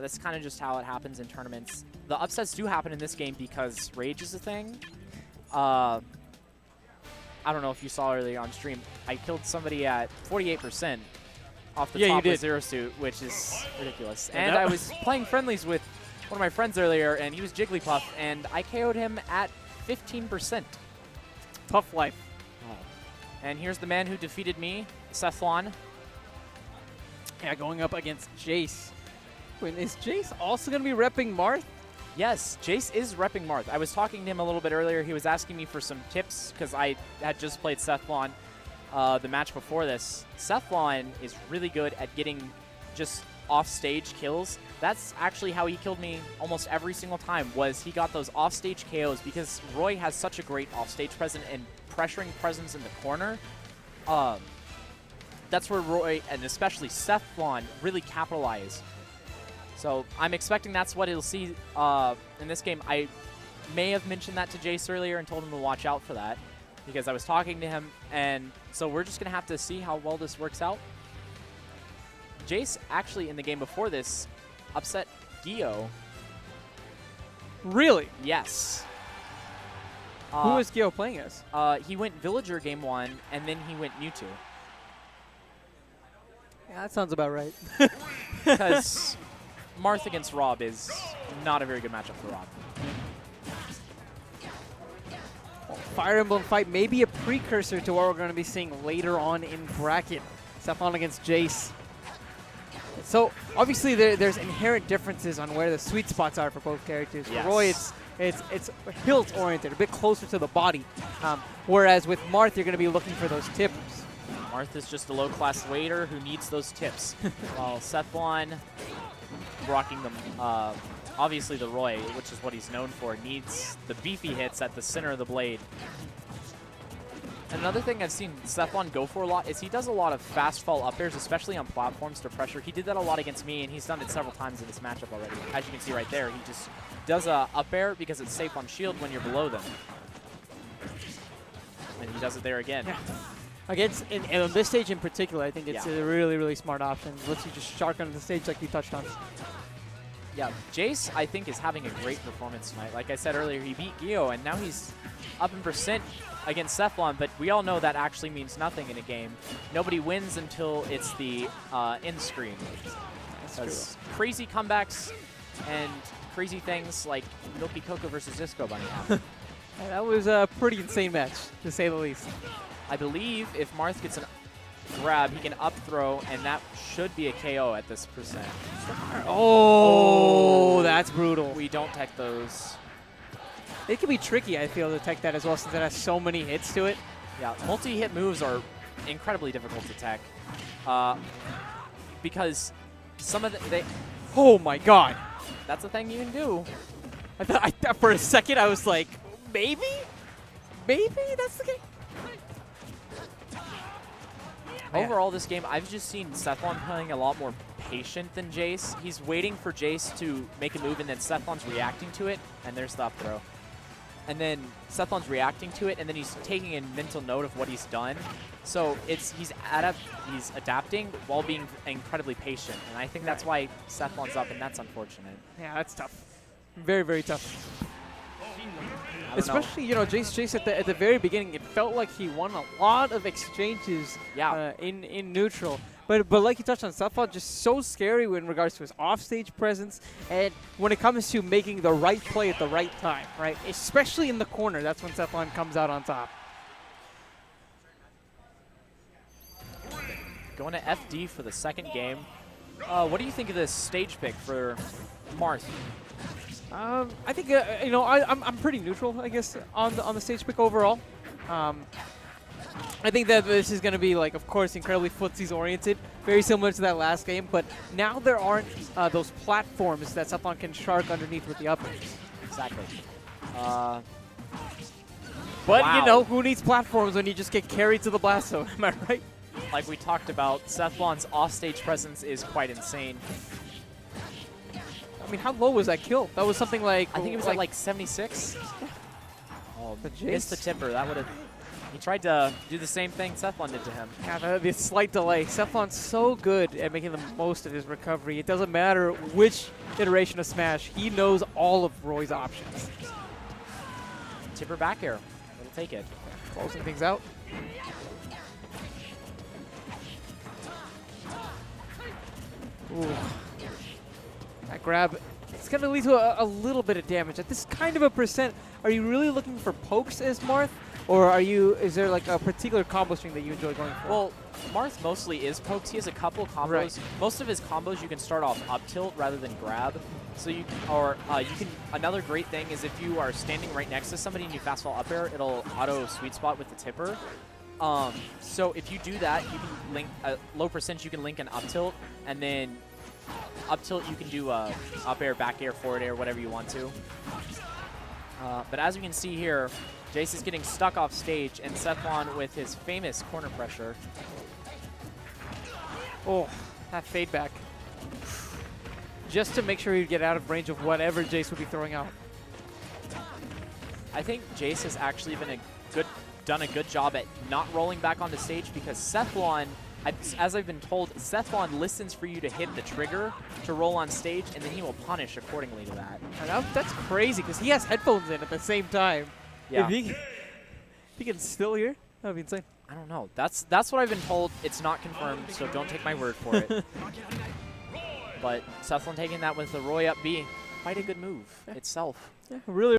That's kind of just how it happens in tournaments. The upsets do happen in this game because Rage is a thing. I don't know if you saw earlier on stream. I killed somebody at 48% off the top with Zero Suit, which is ridiculous. And I was playing friendlies with one of my friends earlier, and he was Jigglypuff, and I KO'd him at 15%. Tough life. And here's the man who defeated me, Sethlon. Yeah, going up against Jayce. Wait, is Jayce also going to be repping Marth? Yes, Jayce is repping Marth. I was talking to him a little bit earlier. He was asking me for some tips because I had just played Sethlon the match before this. Sethlon is really good at getting just off-stage kills. That's actually how he killed me almost every single time, was he got those off-stage KOs because Roy has such a great off-stage presence and pressuring presence in the corner. That's where Roy, and especially Sethlon, really capitalize. So I'm expecting that's what he'll see in this game. I may have mentioned that to Jayce earlier and told him to watch out for that because I was talking to him, and so we're just going to have to see how well this works out. Jayce actually in the game before this upset Gio. Really? Yes. Who was Gio playing as? He went Villager game 1, and then he went Mewtwo. Yeah, that sounds about right. Because Marth against Rob is not a very good matchup for Rob. Well, Fire Emblem fight may be a precursor to what we're going to be seeing later on in bracket. Sethlon against Jayce. So obviously there's inherent differences on where the sweet spots are for both characters. Yes. For Roy, it's hilt oriented, a bit closer to the body. Whereas with Marth, you're going to be looking for those tips. Marth is just a low-class waiter who needs those tips. While Sethlon, rocking them, obviously the Roy, which is what he's known for, needs the beefy hits at the center of the blade. Another thing I've seen Sethlon go for a lot is he does a lot of fast fall up airs, especially on platforms to pressure. He did that a lot against me, and he's done it several times in this matchup already. As you can see right there, he just does a up air because it's safe on shield when you're below them. And he does it there again. Yeah. Against, and on this stage in particular, I think it's a really, really smart option. Lets you just shark onto the stage like you touched on. Yeah, Jayce, I think, is having a great performance tonight. Like I said earlier, he beat Gio, and now he's up in percent against Sethlon, but we all know that actually means nothing in a game. Nobody wins until it's the end screen. That's crazy comebacks and crazy things like Milky Coco versus Disco Bunny happen. That was a pretty insane match, to say the least. I believe if Marth gets a grab, he can up throw, and that should be a KO at this percent. Oh, that's brutal. We don't tech those. It can be tricky, I feel, to tech that as well, since it has so many hits to it. Yeah, multi-hit moves are incredibly difficult to tech because some of the oh my god, that's a thing you can do. I thought for a second I was like, maybe that's the game. Overall, this game, I've just seen Sethlon playing a lot more patient than Jayce. He's waiting for Jayce to make a move, and then Sethlon's reacting to it, and there's the up throw. And then Sethlon's reacting to it, and then he's taking a mental note of what he's done. So he's adapting while being incredibly patient, and I think that's why Sethlon's up, and that's unfortunate. Yeah, that's tough. Very, very tough. Especially, you know, Jayce at the very beginning, it felt like he won a lot of exchanges in neutral. But like you touched on, Sethlon just so scary in regards to his offstage presence, and when it comes to making the right play at the right time, right? Especially in the corner, that's when Sethlon comes out on top. Going to FD for the second game. What do you think of this stage pick for Marth? I think you know, I'm pretty neutral, I guess, on the stage pick overall. I think that this is going to be, like, of course, incredibly footsies oriented, very similar to that last game. But now there aren't those platforms that Sethlon can shark underneath with the uppers. Exactly. But you know, who needs platforms when you just get carried to the blast zone? Am I right? Like we talked about, Sethlon's offstage presence is quite insane. I mean, how low was that kill? That was something like... I think it was at like 76. Oh, missed the tipper. That would have... He tried to do the same thing Sethlon did to him. Yeah, the slight delay. Sethlon's so good at making the most of his recovery. It doesn't matter which iteration of Smash. He knows all of Roy's options. Tipper back air. It'll take it. Closing things out. Ooh. That grab, it's going to lead to a little bit of damage. At this kind of a percent, are you really looking for pokes as Marth? Or is there like a particular combo string that you enjoy going for? Well, Marth mostly is pokes. He has a couple combos. Right. Most of his combos you can start off up tilt rather than grab. So you can, another great thing is if you are standing right next to somebody and you fastball up air, it'll auto sweet spot with the tipper. So if you do that, you can link low percentage. You can link an up tilt, and then up tilt you can do up air, back air, forward air, whatever you want to. But as we can see here, Jayce is getting stuck off stage, and Sethlon with his famous corner pressure. Oh, that fade back. Just to make sure he'd get out of range of whatever Jayce would be throwing out. I think Jayce has actually been done a good job at not rolling back onto stage, because Sethlon, as I've been told, Sethlon listens for you to hit the trigger to roll on stage, and then he will punish accordingly to that. And that's crazy, because he has headphones in at the same time. Yeah. If he can still hear, that would be insane. I don't know. That's what I've been told. It's not confirmed, so don't take my word for it. But Sethlon taking that with the Roy up B, quite a good move itself. Yeah, really.